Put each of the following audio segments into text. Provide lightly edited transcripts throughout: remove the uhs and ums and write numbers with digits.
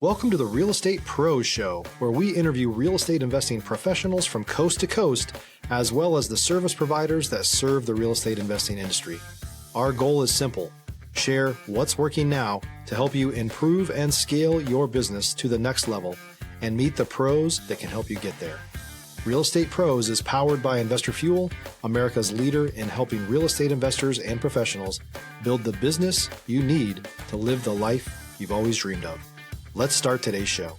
Welcome to the Real Estate Pros Show, where we interview real estate investing professionals from coast to coast, as well as the service providers that serve the real estate investing industry. Our goal is simple: share what's working now to help you improve and scale your business to the next level and meet the pros that can help you get there. Real Estate Pros is powered by Investor Fuel, America's leader in helping real estate investors and professionals build the business you need to live the life you've always dreamed of. Let's start today's show.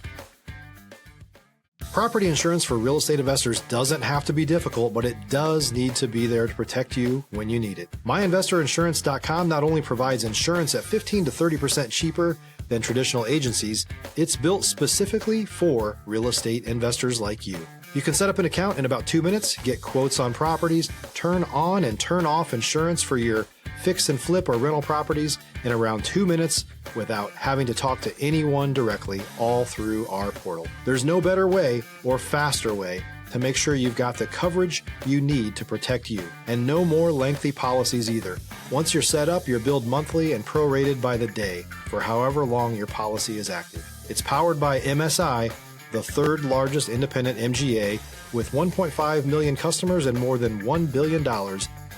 Property insurance for real estate investors doesn't have to be difficult, but it does need to be there to protect you when you need it. MyInvestorInsurance.com not only provides insurance at 15 to 30% cheaper than traditional agencies, it's built specifically for real estate investors like you. You can set up an account in about 2 minutes, get quotes on properties, turn on and turn off insurance for your fix and flip or rental properties in around 2 minutes without having to talk to anyone directly, all through our portal. There's no better way or faster way to make sure you've got the coverage you need to protect you, and no more lengthy policies either. Once you're set up, you're billed monthly and prorated by the day for however long your policy is active. It's powered by MSI, the third largest independent MGA, with 1.5 million customers and more than $1 billion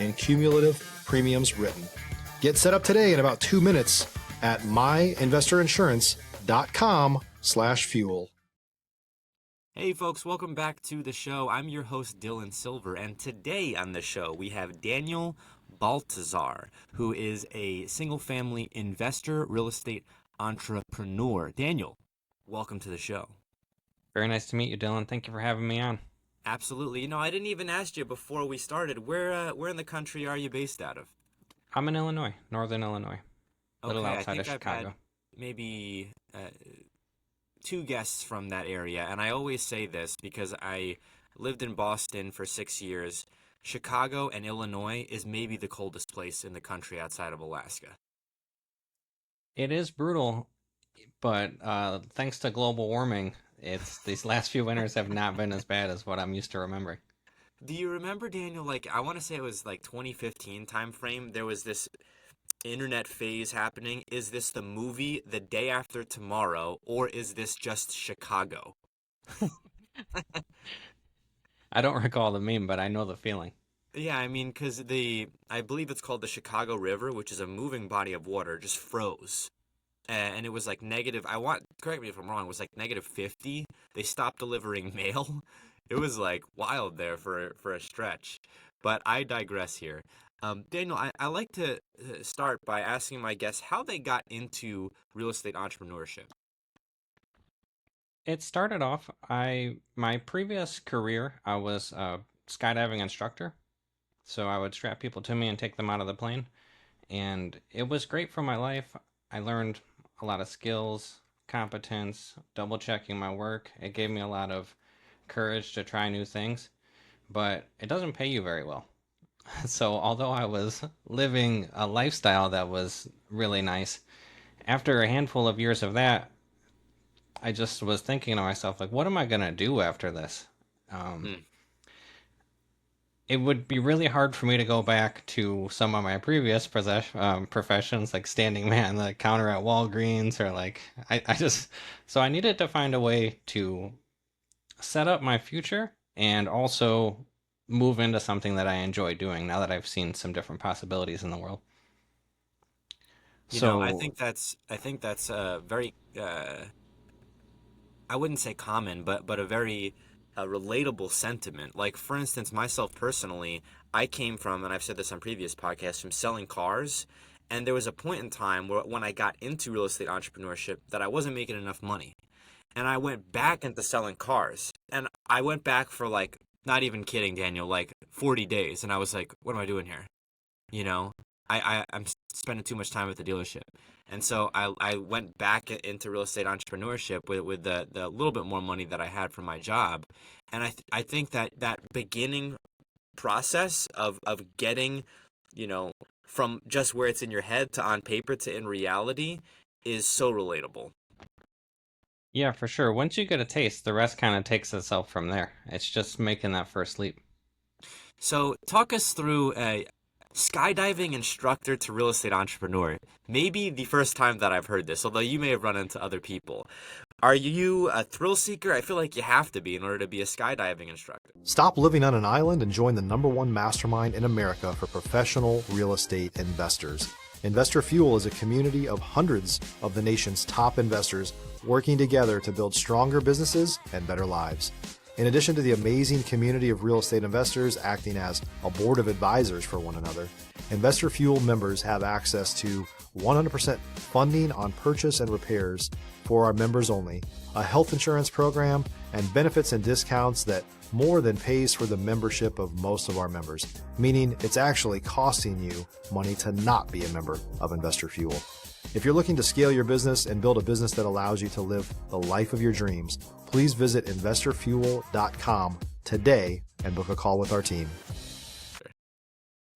in cumulative premiums written. Get set up today in about 2 minutes at myinvestorinsurance.com/fuel. Hey folks, welcome back to the show. I'm your host, Dylan Silver, and today on the show we have Daniel Baltazar, who is a single-family investor, real estate entrepreneur. Daniel, welcome to the show. Very nice to meet you, Dylan. Thank you for having me on. Absolutely. You know, I didn't even ask you before we started. Where in the country are you based out of? I'm in Illinois, northern Illinois, a little Okay, outside of Chicago. I've had maybe 2 guests from that area, and I always say this because I lived in Boston for 6 years. Chicago and Illinois is maybe the coldest place in the country outside of Alaska. It is brutal, but thanks to global warming, these last few winters have not been as bad as what I'm used to remembering. Do you remember, Daniel, I want to say it was 2015 time frame, there was this internet phase happening. Is this the movie The Day After Tomorrow, or is this just Chicago? I don't recall the meme, but I know the feeling. Yeah, I mean, because I believe it's called the Chicago River, which is a moving body of water, just froze. And it was negative, correct me if I'm wrong, it was negative 50. They stopped delivering mail. It was wild there for a stretch. But I digress here. Daniel, I like to start by asking my guests how they got into real estate entrepreneurship. It started off, my previous career, I was a skydiving instructor. So I would strap people to me and take them out of the plane. And it was great for my life. I learned a lot of skills, competence, double checking my work. It gave me a lot of courage to try new things, but it doesn't pay you very well. So although I was living a lifestyle that was really nice, after a handful of years of that, I just was thinking to myself, what am I going to do after this? It would be really hard for me to go back to some of my previous professions, like standing man the counter at Walgreens, or so I needed to find a way to set up my future and also move into something that I enjoy doing now that I've seen some different possibilities in the world. I think that's very, I wouldn't say common, but a very relatable sentiment. For instance, myself personally, I came from, and I've said this on previous podcasts, from selling cars. And there was a point in time when I got into real estate entrepreneurship that I wasn't making enough money. And I went back into selling cars. And I went back for not even kidding, Daniel, 40 days. And I was like, what am I doing here? I'm spending too much time at the dealership. And so I went back into real estate entrepreneurship with the little bit more money that I had from my job. And I think that beginning process of getting, from just where it's in your head to on paper to in reality is so relatable. Yeah, for sure. Once you get a taste, the rest kind of takes itself from there. It's just making that first leap. So talk us through skydiving instructor to real estate entrepreneur. Maybe the first time that I've heard this, although you may have run into other people. Are you a thrill seeker? I feel like you have to be in order to be a skydiving instructor. Stop living on an island and join the #1 mastermind in America for professional real estate investors. Investor Fuel is a community of hundreds of the nation's top investors working together to build stronger businesses and better lives. In addition to the amazing community of real estate investors acting as a board of advisors for one another, Investor Fuel members have access to 100% funding on purchase and repairs for our members only, a health insurance program, and benefits and discounts that more than pays for the membership of most of our members, meaning it's actually costing you money to not be a member of Investor Fuel. If you're looking to scale your business and build a business that allows you to live the life of your dreams, please visit investorfuel.com today and book a call with our team.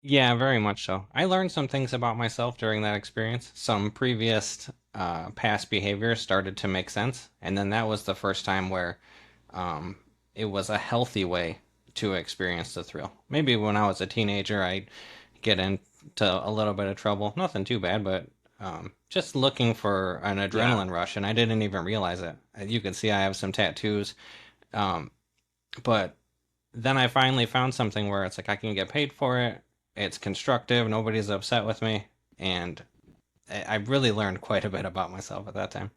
Yeah, very much so. I learned some things about myself during that experience. Some previous past behaviors started to make sense. And then that was the first time where it was a healthy way to experience the thrill. Maybe when I was a teenager, I'd get into a little bit of trouble. Nothing too bad, but just looking for an adrenaline rush, and I didn't even realize it. You can see I have some tattoos. But then I finally found something where it's like I can get paid for it. It's constructive. Nobody's upset with me. And I really learned quite a bit about myself at that time.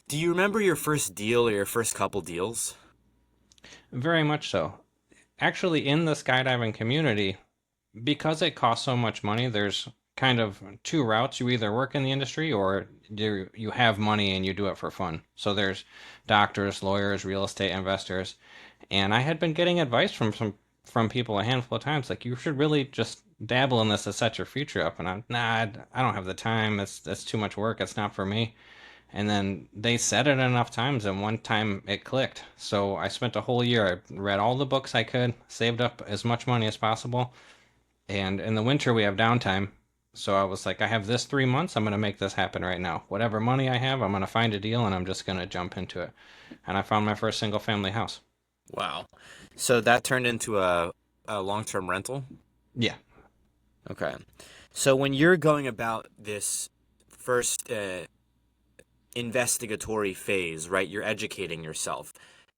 Do you remember your first deal or your first couple deals? Very much so. Actually, in the skydiving community, because it costs so much money, there's kind of two routes. You either work in the industry or you have money and you do it for fun. So there's doctors, lawyers, real estate investors. And I had been getting advice from people a handful of times, like, you should really just dabble in this to set your future up. And I don't have the time. That's too much work. It's not for me. And then they said it enough times, and one time it clicked. So I spent a whole year. I read all the books I could, saved up as much money as possible. And in the winter, we have downtime. So I was like, I have this 3 months. I'm going to make this happen right now. Whatever money I have, I'm going to find a deal, and I'm just going to jump into it. And I found my first single family house. Wow. So that turned into a long-term rental? Yeah. Okay. So when you're going about this first investigatory phase, right, you're educating yourself.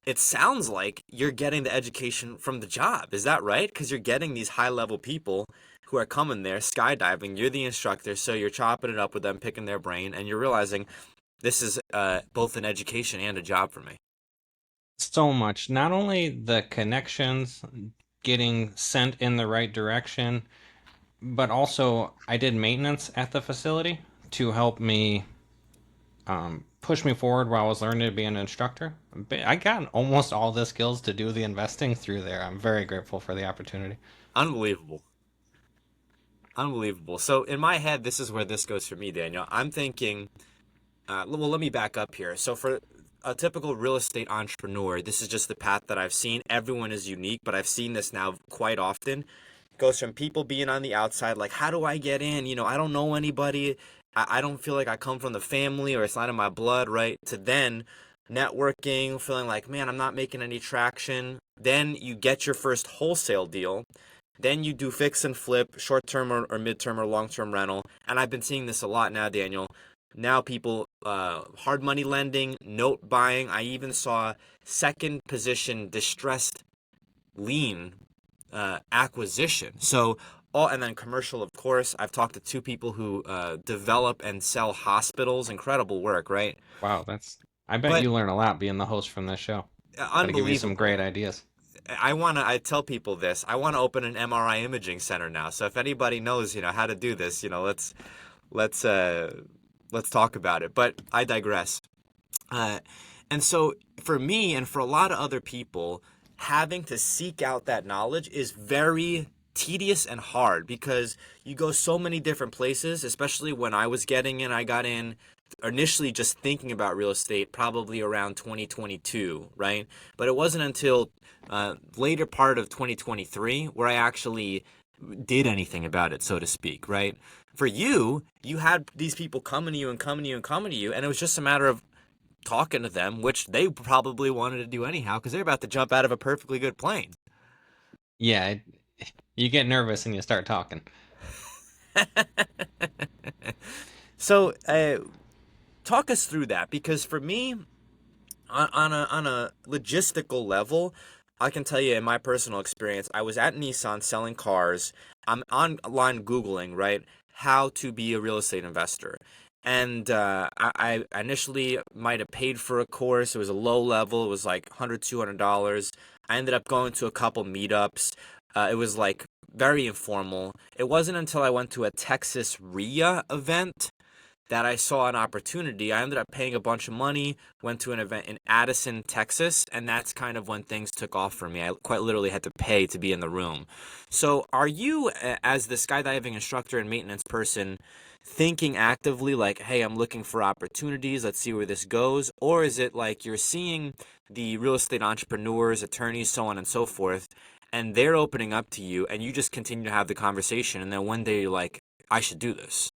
It sounds like you're getting the education from the job. Is that right? Because you're getting these high-level people who are coming there skydiving. You're the instructor, so you're chopping it up with them, picking their brain, and you're realizing this is both an education and a job for me. So much. Not only the connections, getting sent in the right direction, but also I did maintenance at the facility to help me push me forward while I was learning to be an instructor. I got almost all the skills to do the investing through there. I'm very grateful for the opportunity. Unbelievable. Unbelievable. So in my head, this is where this goes for me, Daniel. I'm thinking, well, let me back up here. So for a typical real estate entrepreneur, this is just the path that I've seen. Everyone is unique, but I've seen this now quite often. It goes from people being on the outside, like, how do I get in? You know, I don't know anybody. I don't feel like I come from the family, or it's not in my blood, right? To then networking, feeling like, man, I'm not making any traction. Then you get your first wholesale deal. Then you do fix and flip, short-term or mid-term or long-term rental. And I've been seeing this a lot now, Daniel. Now people, hard money lending, note buying. I even saw second position distressed lien acquisition. So and then commercial, of course. I've talked to two people who develop and sell hospitals. Incredible work, right? Wow, I bet you learn a lot being the host from this show. Gotta give you some great ideas. I tell people this. I want to open an MRI imaging center now. So if anybody knows, how to do this, let's talk about it. But I digress. And so for me and for a lot of other people, having to seek out that knowledge is very tedious and hard, because you go so many different places, especially when I was getting in. I got in initially just thinking about real estate probably around 2022, right? But it wasn't until later part of 2023 where I actually did anything about it, so to speak, right? For you had these people coming to you and coming to you and coming to you, and it was just a matter of talking to them, which they probably wanted to do anyhow because they're about to jump out of a perfectly good plane. Yeah, you get nervous and you start talking. So talk us through that, because for me, On a logistical level, I can tell you in my personal experience, I was at Nissan selling cars. I'm online Googling, right, how to be a real estate investor. And I initially might have paid for a course. It was a low level. It was like $100, $200. I ended up going to a couple meetups. It was like very informal. It wasn't until I went to a Texas RIA event that I saw an opportunity. I ended up paying a bunch of money, went to an event in Addison, Texas, and that's kind of when things took off for me. I quite literally had to pay to be in the room. So, are you, as the skydiving instructor and maintenance person, thinking actively like, hey, I'm looking for opportunities, let's see where this goes? Or is it like you're seeing the real estate entrepreneurs, attorneys, so on and so forth, and they're opening up to you, and you just continue to have the conversation, and then one day you're like, I should do this?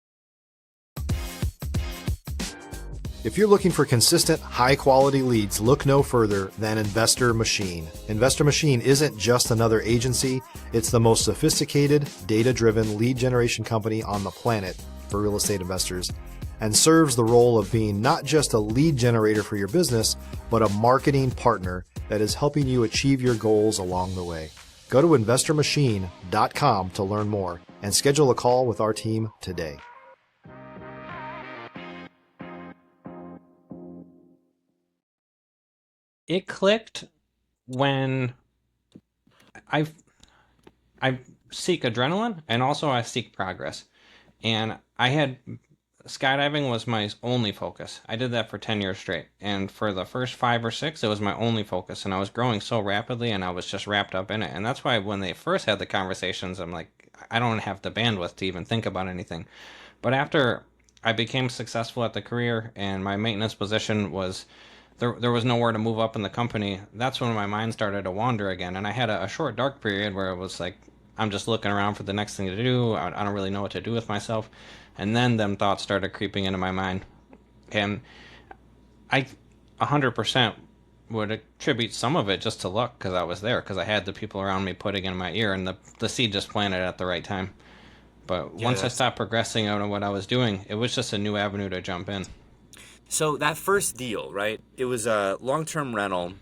If you're looking for consistent, high-quality leads, look no further than Investor Machine. Investor Machine isn't just another agency, it's the most sophisticated, data-driven lead generation company on the planet for real estate investors, and serves the role of being not just a lead generator for your business, but a marketing partner that is helping you achieve your goals along the way. Go to investormachine.com to learn more and schedule a call with our team today. It clicked when I I seek adrenaline and also I seek progress. And I had skydiving was my only focus. I did that for 10 years straight. And for the first 5 or 6, it was my only focus. And I was growing so rapidly and I was just wrapped up in it. And that's why when they first had the conversations, I'm like, I don't have the bandwidth to even think about anything. But after I became successful at the career and my maintenance position was there was nowhere to move up in the company, that's when my mind started to wander again. And I had a short dark period where it was like, I'm just looking around for the next thing to do. I don't really know what to do with myself. And then them thoughts started creeping into my mind. And I 100% would attribute some of it just to luck because I was there, because I had the people around me putting in my ear, and the seed just planted at the right time. But Yeah, once I that's stopped progressing out of what I was doing, it was just a new avenue to jump in. so that first deal, right? It was a long-term rental.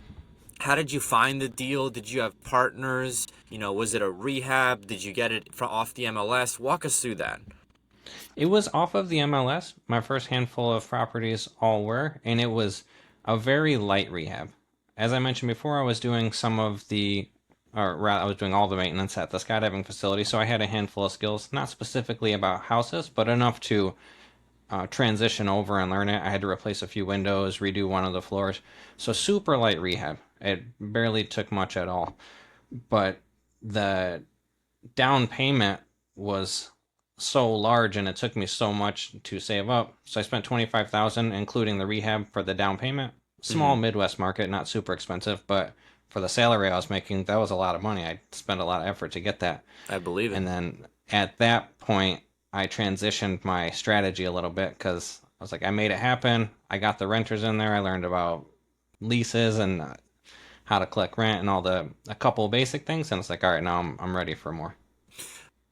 How did you find the deal? Did you have partners? Was it a rehab? Did you get it from off the MLS? Walk us through that. It was off of the MLS. My first handful of properties all were, and it was a very light rehab. As I mentioned before, I was doing some of the, or rather, I was doing all the maintenance at the skydiving facility, so I had a handful of skills, not specifically about houses, but enough to transition over and learn it. I had to replace a few windows, redo one of the floors. So super light rehab. It barely took much at all. But the down payment was so large and it took me so much to save up. So I spent 25,000 including the rehab for the down payment. Small Hmm. Midwest market, not super expensive, but for the salary I was making, that was a lot of money. I spent a lot of effort to get that. I believe it. And then at that point, I transitioned my strategy a little bit because I was like, I made it happen. I got the renters in there. I learned about leases and how to collect rent and all the a couple of basic things. And it's like, all right, now I'm ready for more.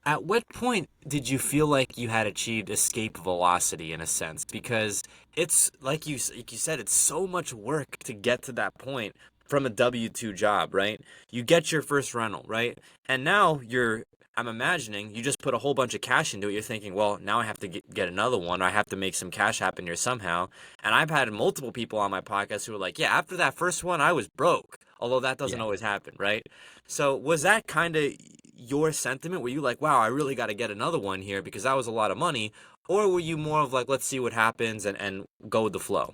At what point did you feel like you had achieved escape velocity in a sense? Because it's like you said, it's so much work to get to that point from a W-2 job, right? You get your first rental, right? And now I'm imagining you just put a whole bunch of cash into it. You're thinking, well, now I have to get another one. Or I have to make some cash happen here somehow. And I've had multiple people on my podcast who were like, yeah, after that first one, I was broke. Although that doesn't Yeah. always happen, right? So was that kind of your sentiment? Were you like, wow, I really got to get another one here because that was a lot of money? Or were you more of like, let's see what happens and go with the flow?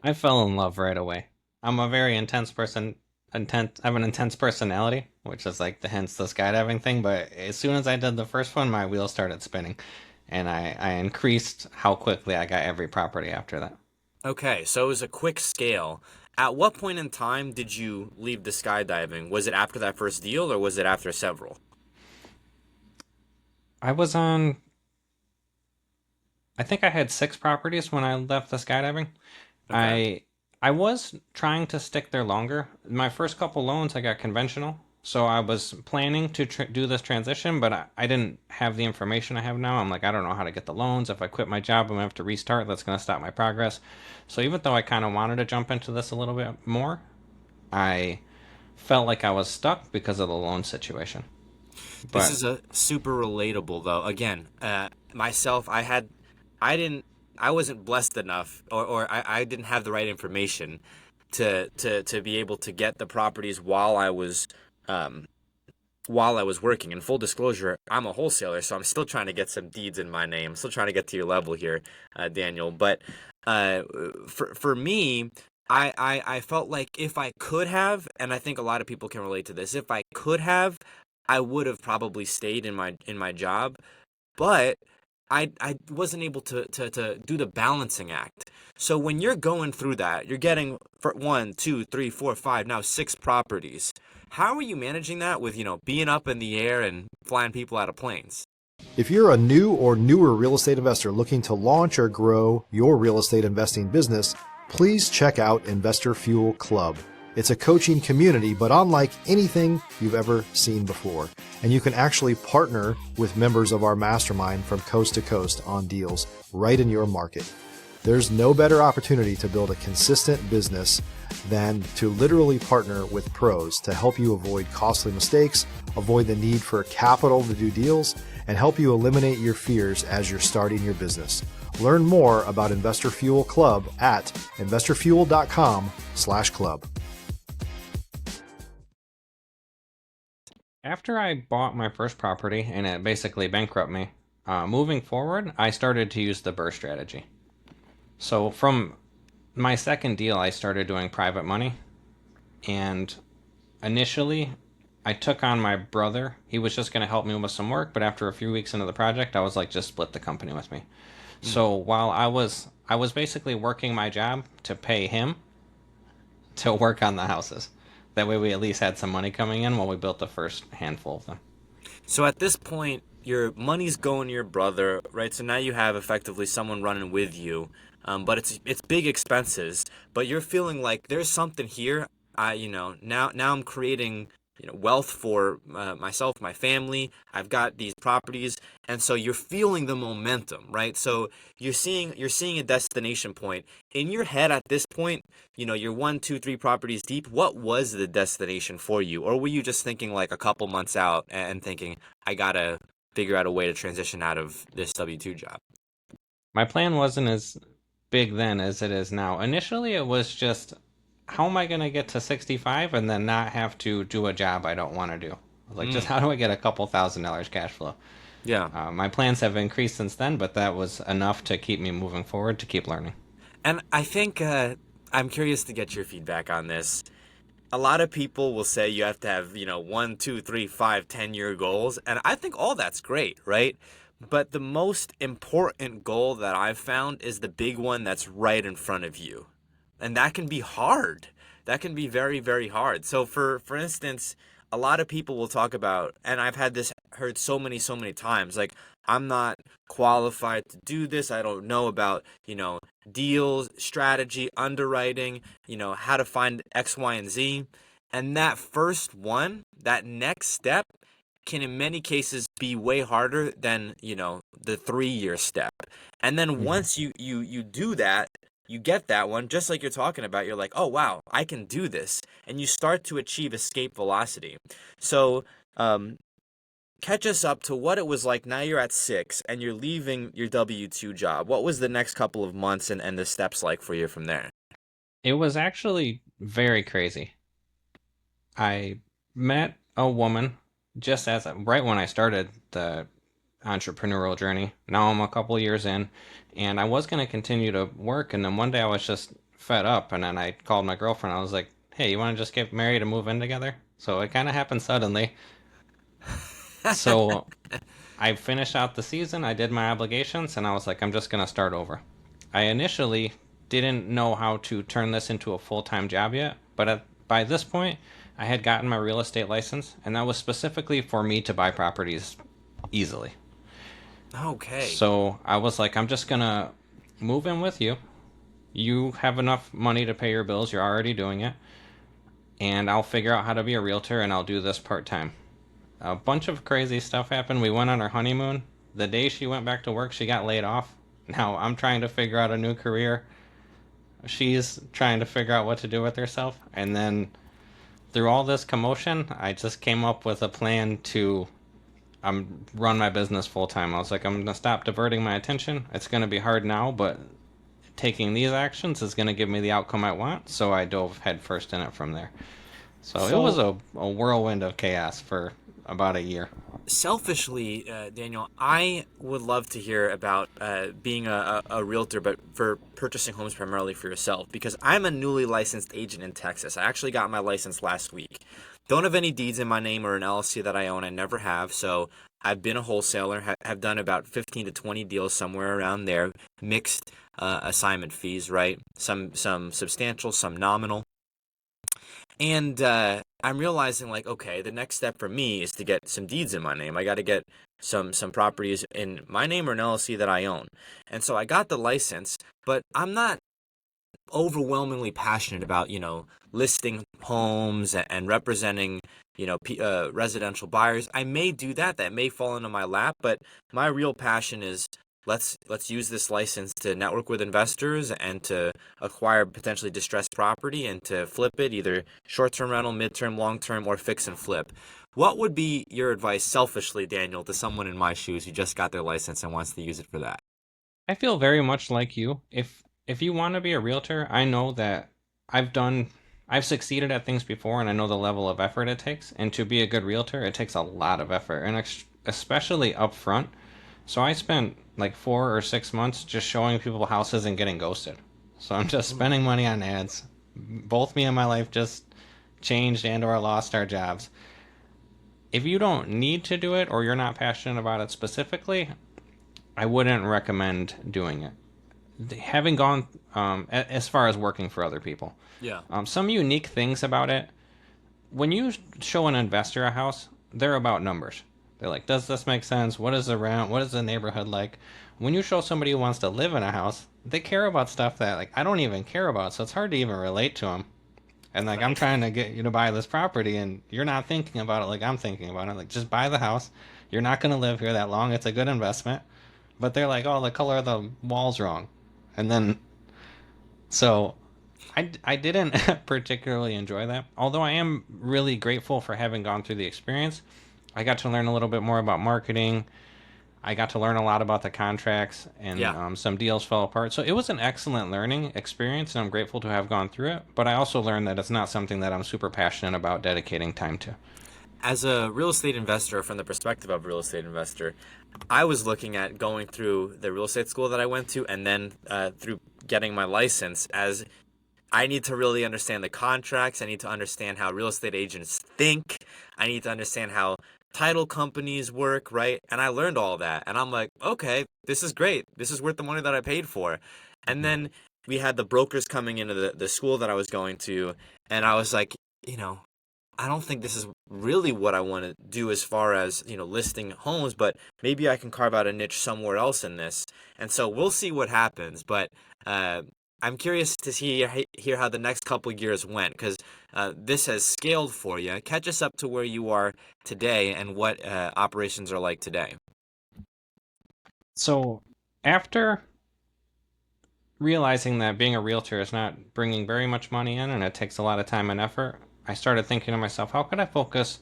I fell in love right away. I'm a very intense person. I have an intense personality, which is like the hence the skydiving thing. But as soon as I did the first one, my wheels started spinning, and I increased how quickly I got every property after that. Okay, so it was a quick scale. At what point in time did you leave the skydiving? Was it after that first deal or was it after several? I was on. I think I had 6 properties when I left the skydiving. Okay. I I was trying to stick there longer. My first couple loans, I got conventional, So I was planning to do this transition, but I didn't have the information I have now. I'm like, I don't know how to get the loans. If I quit my job, I'm going to have to restart. That's going to stop my progress. So even though I kind of wanted to jump into this a little bit more, I felt like I was stuck because of the loan situation. This But is a super relatable though. Again, myself, I didn't, I wasn't blessed enough, or I didn't have the right information to be able to get the properties um, while I was working. In full disclosure, I'm a wholesaler, so I'm still trying to get some deeds in my name. I'm still trying to get to your level here, Daniel. But uh, for me, I felt like if I could have, and I think a lot of people can relate to this, if I could have, I would have probably stayed in my job. But I wasn't able to do the balancing act. So when you're going through that, you're getting for one, two, three, four, five, now six properties. How are you managing that with, being up in the air and flying people out of planes? If you're a new or newer real estate investor looking to launch or grow your real estate investing business, please check out Investor Fuel Club. It's a coaching community, but unlike anything you've ever seen before. And you can actually partner with members of our mastermind from coast to coast on deals right in your market. There's no better opportunity to build a consistent business than to literally partner with pros to help you avoid costly mistakes, avoid the need for capital to do deals, and help you eliminate your fears as you're starting your business. Learn more about Investor Fuel Club at investorfuel.com/club. after I bought my first property and it basically bankrupted me, moving forward, I started to use the BRRRR strategy. So from my second deal, I started doing private money. And initially, I took on my brother. He was just going to help me with some work, but after a few weeks into the project, I was like, just split the company with me. So while I was basically working my job to pay him to work on the houses. That way we at least had some money coming in while we built the first handful of them. So at this point, your money's going to your brother, right? So now you have effectively someone running with you, but it's big expenses. But you're feeling like there's something here. Now I'm creating wealth for myself, my family. I've got these properties, and so you're feeling the momentum, right? So you're seeing a destination point in your head at this point. You're one, two, three properties deep. What was the destination for you, or were you just thinking like a couple months out and thinking I gotta figure out a way to transition out of this W-2 job? My plan wasn't as big then as it is now. Initially, it was just how am I going to get to 65 and then not have to do a job I don't want to do? Like, just how do I get a couple $1,000 cash flow? Yeah. My plans have increased since then, but that was enough to keep me moving forward to keep learning. And I think I'm curious to get your feedback on this. A lot of people will say you have to have, 1, 2, 3, 5, 10-year goals. And I think all that's great, right? But the most important goal that I've found is the big one that's right in front of you. And that can be hard. That can be very, very hard. So for instance, a lot of people will talk about, and I've had this heard so many times, like, I'm not qualified to do this. I don't know about, deals, strategy, underwriting, how to find X, Y, and Z. And that first one, that next step can in many cases be way harder than, the 3-year step. And then once you do that, you get that one, just like you're talking about, you're like, oh, wow, I can do this. And you start to achieve escape velocity. So catch us up to what it was like. Now you're at 6 and you're leaving your W-2 job. What was the next couple of months and the steps like for you from there? It was actually very crazy. I met a woman just right when I started the entrepreneurial journey. Now I'm a couple years in, and I was going to continue to work. And then one day I was just fed up, and then I called my girlfriend. I was like, "Hey, you want to just get married and move in together?" So it kind of happened suddenly. So I finished out the season. I did my obligations, and I was like, "I'm just going to start over." I initially didn't know how to turn this into a full-time job yet, but by this point, I had gotten my real estate license, and that was specifically for me to buy properties easily. Okay. So I was like, I'm just gonna move in with you. You have enough money to pay your bills. You're already doing it. and I'll figure out how to be a realtor, and I'll do this part-time. A bunch of crazy stuff happened. We went on our honeymoon. The day she went back to work, she got laid off. Now I'm trying to figure out a new career. She's trying to figure out what to do with herself. And then through all this commotion, I just came up with a plan to run my business full time. I was like, I'm going to stop diverting my attention. It's going to be hard now, but taking these actions is going to give me the outcome I want. So I dove headfirst in it from there. So it was a whirlwind of chaos for about a year. Selfishly, Daniel, I would love to hear about being a realtor, but for purchasing homes primarily for yourself, because I'm a newly licensed agent in Texas. I actually got my license last week. Don't have any deeds in my name or an LLC that I own. I never have. So I've been a wholesaler, have done about 15 to 20 deals somewhere around there, mixed assignment fees, right? Some substantial, some nominal. And I'm realizing, like, okay, the next step for me is to get some deeds in my name. I got to get some properties in my name or an LLC that I own. And so I got the license, but I'm not overwhelmingly passionate about, listing homes and representing, residential buyers. I may do that. That may fall into my lap, but my real passion is let's use this license to network with investors and to acquire potentially distressed property and to flip it, either short-term rental, mid-term, long-term, or fix and flip. What would be your advice, selfishly, Daniel, to someone in my shoes who just got their license and wants to use it for that? I feel very much like you. If you want to be a realtor, I know that I've succeeded at things before, and I know the level of effort it takes. And to be a good realtor, it takes a lot of effort, and especially up front. So I spent like 4 or 6 months just showing people houses and getting ghosted. So I'm just spending money on ads. Both me and my life just changed and or lost our jobs. If you don't need to do it or you're not passionate about it specifically, I wouldn't recommend doing it. Having gone as far as working for other people. Yeah. Some unique things about it. When you show an investor a house, they're about numbers. They're like, does this make sense? What is the rent? What is the neighborhood like? When you show somebody who wants to live in a house, they care about stuff that like I don't even care about. So it's hard to even relate to them. And like I'm trying to get you to buy this property, and you're not thinking about it like I'm thinking about it. Like just buy the house. You're not going to live here that long. It's a good investment. But they're like, oh, the color of the wall's wrong. And then, so I didn't particularly enjoy that. Although I am really grateful for having gone through the experience. I got to learn a little bit more about marketing. I got to learn a lot about the contracts, and some deals fell apart. So it was an excellent learning experience, and I'm grateful to have gone through it. But I also learned that it's not something that I'm super passionate about dedicating time to. As a real estate investor, from the perspective of a real estate investor, I was looking at going through the real estate school that I went to, and then through getting my license, as I need to really understand the contracts. I need to understand how real estate agents think. I need to understand how title companies work, right? And I learned all that. And I'm like, okay, this is great. This is worth the money that I paid for. And then we had the brokers coming into the school that I was going to. And I was like, I don't think this is really what I want to do as far as, listing homes, but maybe I can carve out a niche somewhere else in this. And so we'll see what happens. But I'm curious to hear how the next couple of years went, because this has scaled for you. Catch us up to where you are today and what operations are like today. So after realizing that being a realtor is not bringing very much money in and it takes a lot of time and effort, I started thinking to myself, how could I focus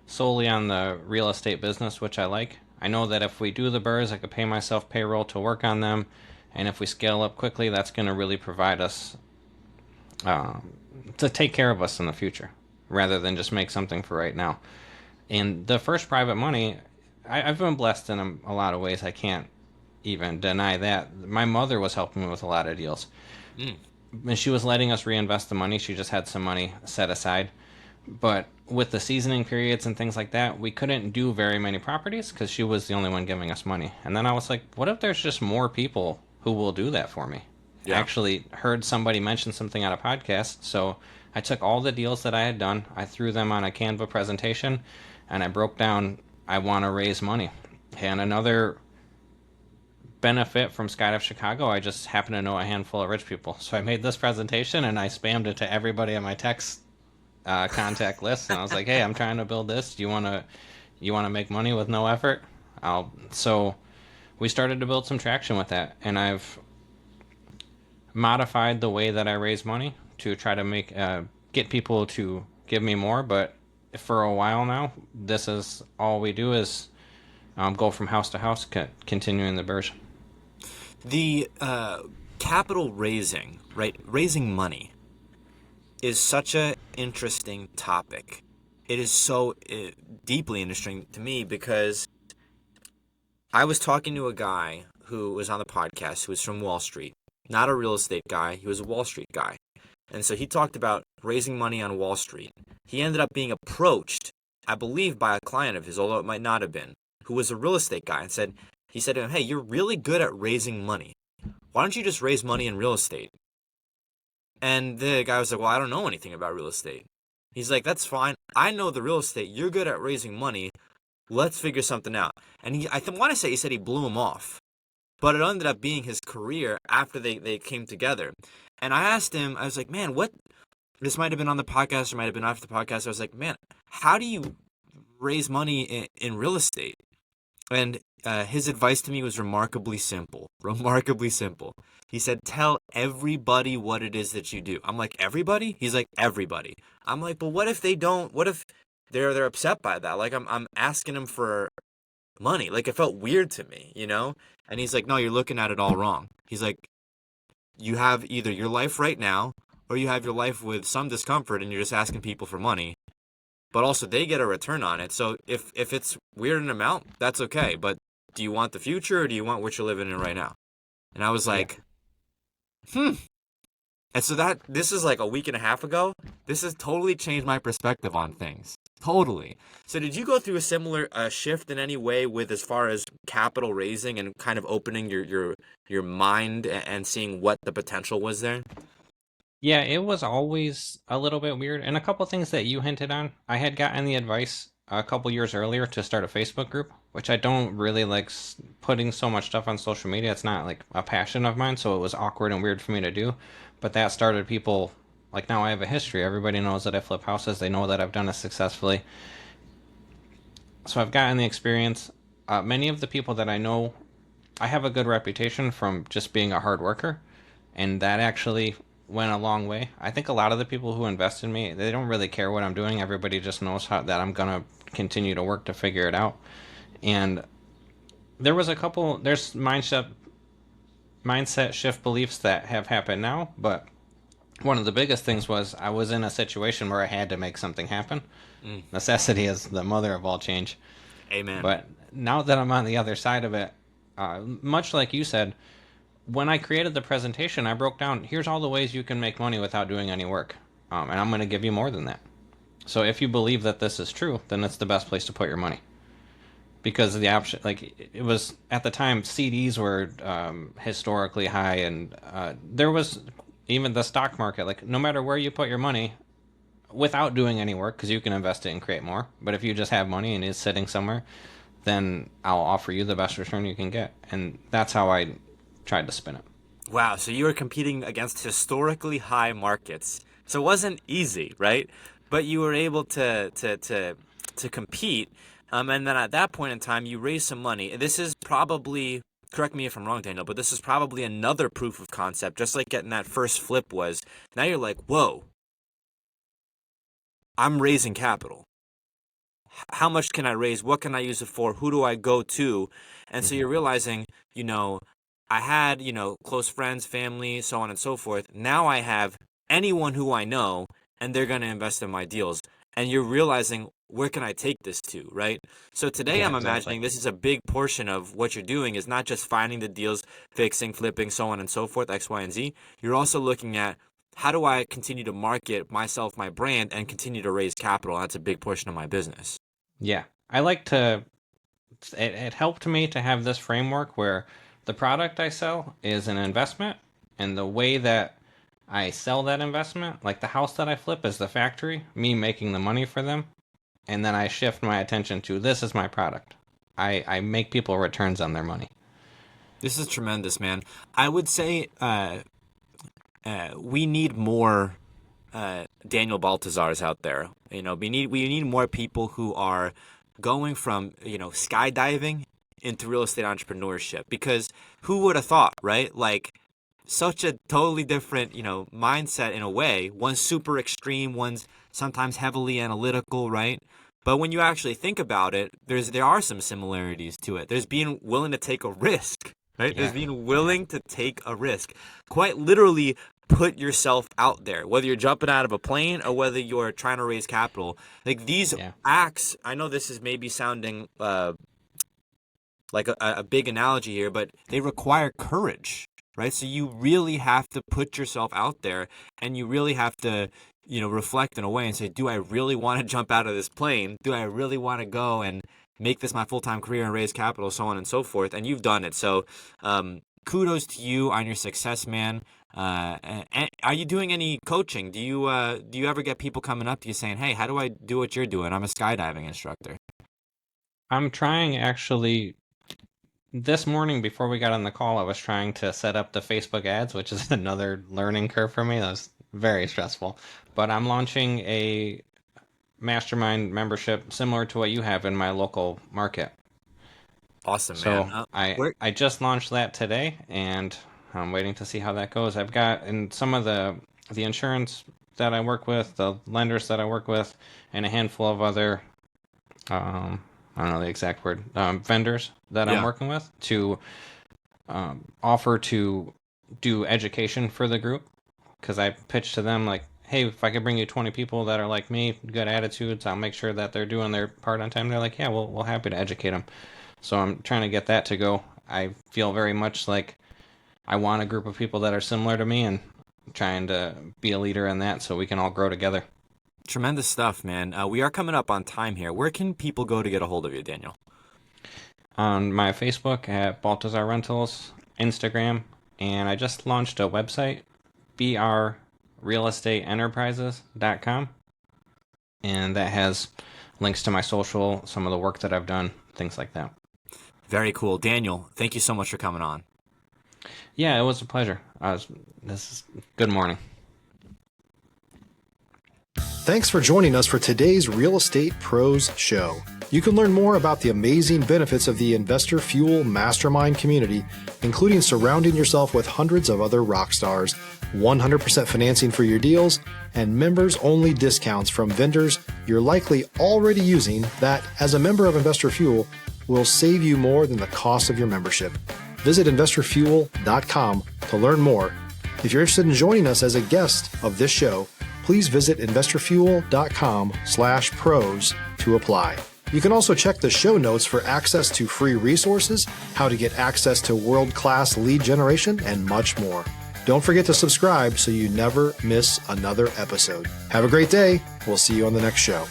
solely on the real estate business, which I like? I know that if we do the burrs, I could pay myself payroll to work on them. And if we scale up quickly, that's going to really provide us to take care of us in the future, rather than just make something for right now. And the first private money, I've been blessed in a lot of ways. I can't even deny that. My mother was helping me with a lot of deals. And she was letting us reinvest the money. She just had some money set aside. But with the seasoning periods and things like that, we couldn't do very many properties because she was the only one giving us money. And then I was like, what if there's just more people who will do that for me? Yeah. I actually heard somebody mention something on a podcast. So I took all the deals that I had done, I threw them on a Canva presentation, and I broke down, I want to raise money. And another benefit from Skydive Chicago, I just happen to know a handful of rich people. So I made this presentation and I spammed it to everybody in my text contact list, and I was like, "Hey, I'm trying to build this. Do you want to make money with no effort?" So we started to build some traction with that, and I've modified the way that I raise money to try to get people to give me more. But for a while now, this is all we do is go from house to house, continuing the version. The capital raising, right? Raising money is such a interesting topic. It is so deeply interesting to me because I was talking to a guy who was on the podcast who was from Wall Street. Not a real estate guy, he was a Wall Street guy. And so he talked about raising money on Wall Street. He ended up being approached, I believe, by a client of his, although it might not have been, who was a real estate guy, and he said to him, "Hey, you're really good at raising money. Why don't you just raise money in real estate?" And the guy was like, "Well, I don't know anything about real estate." He's like, "That's fine. I know the real estate. You're good at raising money. Let's figure something out." And he said he blew him off. But it ended up being his career after they came together. And I asked him, I was like, "Man, this might have been on the podcast or might have been after the podcast." I was like, "Man, how do you raise money in real estate?" And his advice to me was remarkably simple. Remarkably simple. He said, "Tell everybody what it is that you do." I'm like, "Everybody?" He's like, "Everybody." I'm like, "But what if they don't? What if they're upset by that? Like I'm asking them for money." Like it felt weird to me, you know? And he's like, "No, you're looking at it all wrong." He's like, "You have either your life right now or you have your life with some discomfort and you're just asking people for money. But also they get a return on it. So if it's weird in amount, that's okay. But do you want the future or do you want what you're living in right now?" And I was like, And so this is like a week and a half ago. This has totally changed my perspective on things. Totally. So did you go through a similar shift in any way with as far as capital raising and kind of opening your mind and seeing what the potential was there? Yeah, it was always a little bit weird. And a couple things that you hinted on, I had gotten the advice a couple years earlier to start a Facebook group, which I don't really like putting so much stuff on social media. It's not like a passion of mine, so it was awkward and weird for me to do. But that started people, like now I have a history. Everybody knows that I flip houses. They know that I've done it successfully. So I've gotten the experience. Many of the people that I know, I have a good reputation from just being a hard worker, and that actually went a long way. I think a lot of the people who invest in me, they don't really care what I'm doing. Everybody just knows that I'm gonna continue to work to figure it out. And there's mindset shift beliefs that have happened now, but one of the biggest things was I was in a situation where I had to make something happen. Necessity is the mother of all change. Amen. But now that I'm on the other side of it, much like you said, when I created the presentation, I broke down, here's all the ways you can make money without doing any work. And I'm going to give you more than that. So if you believe that this is true, then it's the best place to put your money. Because the option, like it was at the time, CDs were historically high, and there was even the stock market. Like no matter where you put your money, without doing any work, because you can invest it and create more. But if you just have money and it's sitting somewhere, then I'll offer you the best return you can get. And that's how I tried to spin it. Wow, so you were competing against historically high markets. So it wasn't easy, right? But you were able to compete. And then at that point in time, you raised some money. This is probably, correct me if I'm wrong, Daniel, but this is probably another proof of concept, just like getting that first flip was. Now you're like, whoa, I'm raising capital. How much can I raise? What can I use it for? Who do I go to? And so you're realizing, I had, close friends, family, so on and so forth. Now I have anyone who I know, and they're going to invest in my deals. And you're realizing, where can I take this to, right? So today I'm imagining this is a big portion of what you're doing is not just finding the deals, fixing, flipping, so on and so forth, X, Y, and Z. You're also looking at, how do I continue to market myself, my brand, and continue to raise capital? That's a big portion of my business. Yeah. I like to, it helped me to have this framework where the product I sell is an investment, and the way that I sell that investment, like the house that I flip is the factory, me making the money for them, and then I shift my attention to this is my product. I make people returns on their money. This is tremendous, man. I would say we need more Daniel Baltazars out there. We need more people who are going from, skydiving into real estate entrepreneurship, because who would have thought, right? Like, such a totally different, mindset in a way. One's super extreme, one's sometimes heavily analytical, right? But when you actually think about it, there are some similarities to it. There's being willing to take a risk, right? Yeah. There's being willing to take a risk. Quite literally put yourself out there, whether you're jumping out of a plane or whether you're trying to raise capital. Like these acts, I know this is maybe sounding like a big analogy here, but they require courage, right? So you really have to put yourself out there, and you really have to, reflect in a way and say, do I really want to jump out of this plane? Do I really want to go and make this my full-time career and raise capital, so on and so forth? And you've done it. So kudos to you on your success, man. And are you doing any coaching? Do you ever get people coming up to you saying, hey, how do I do what you're doing? I'm a skydiving instructor. I'm trying, actually. This morning before we got on the call, I was trying to set up the Facebook ads, which is another learning curve for me. That was very stressful. But I'm launching a Mastermind membership similar to what you have in my local market. Awesome, So man. I just launched that today, and I'm waiting to see how that goes. I've got in some of the insurance that I work with, the lenders that I work with, and a handful of other I don't know the exact word, vendors that I'm working with to offer to do education for the group, because I pitched to them like, hey, if I could bring you 20 people that are like me, good attitudes, I'll make sure that they're doing their part on time. They're like, yeah, we'll happy to educate them. So I'm trying to get that to go. I feel very much like I want a group of people that are similar to me, and trying to be a leader in that so we can all grow together. Tremendous stuff, man. We are coming up on time here. Where can people go to get a hold of you, Daniel? On my Facebook at Baltazar Rentals, Instagram, and I just launched a website, brrealestateenterprises.com, and that has links to my social, some of the work that I've done, things like that. Very cool. Daniel, thank you so much for coming on. Yeah, it was a pleasure. Good morning. Thanks for joining us for today's Real Estate Pros Show. You can learn more about the amazing benefits of the Investor Fuel Mastermind community, including surrounding yourself with hundreds of other rock stars, 100% financing for your deals, and members-only discounts from vendors you're likely already using that, as a member of Investor Fuel, will save you more than the cost of your membership. Visit investorfuel.com to learn more. If you're interested in joining us as a guest of this show, please visit investorfuel.com/pros to apply. You can also check the show notes for access to free resources, how to get access to world-class lead generation, and much more. Don't forget to subscribe so you never miss another episode. Have a great day. We'll see you on the next show.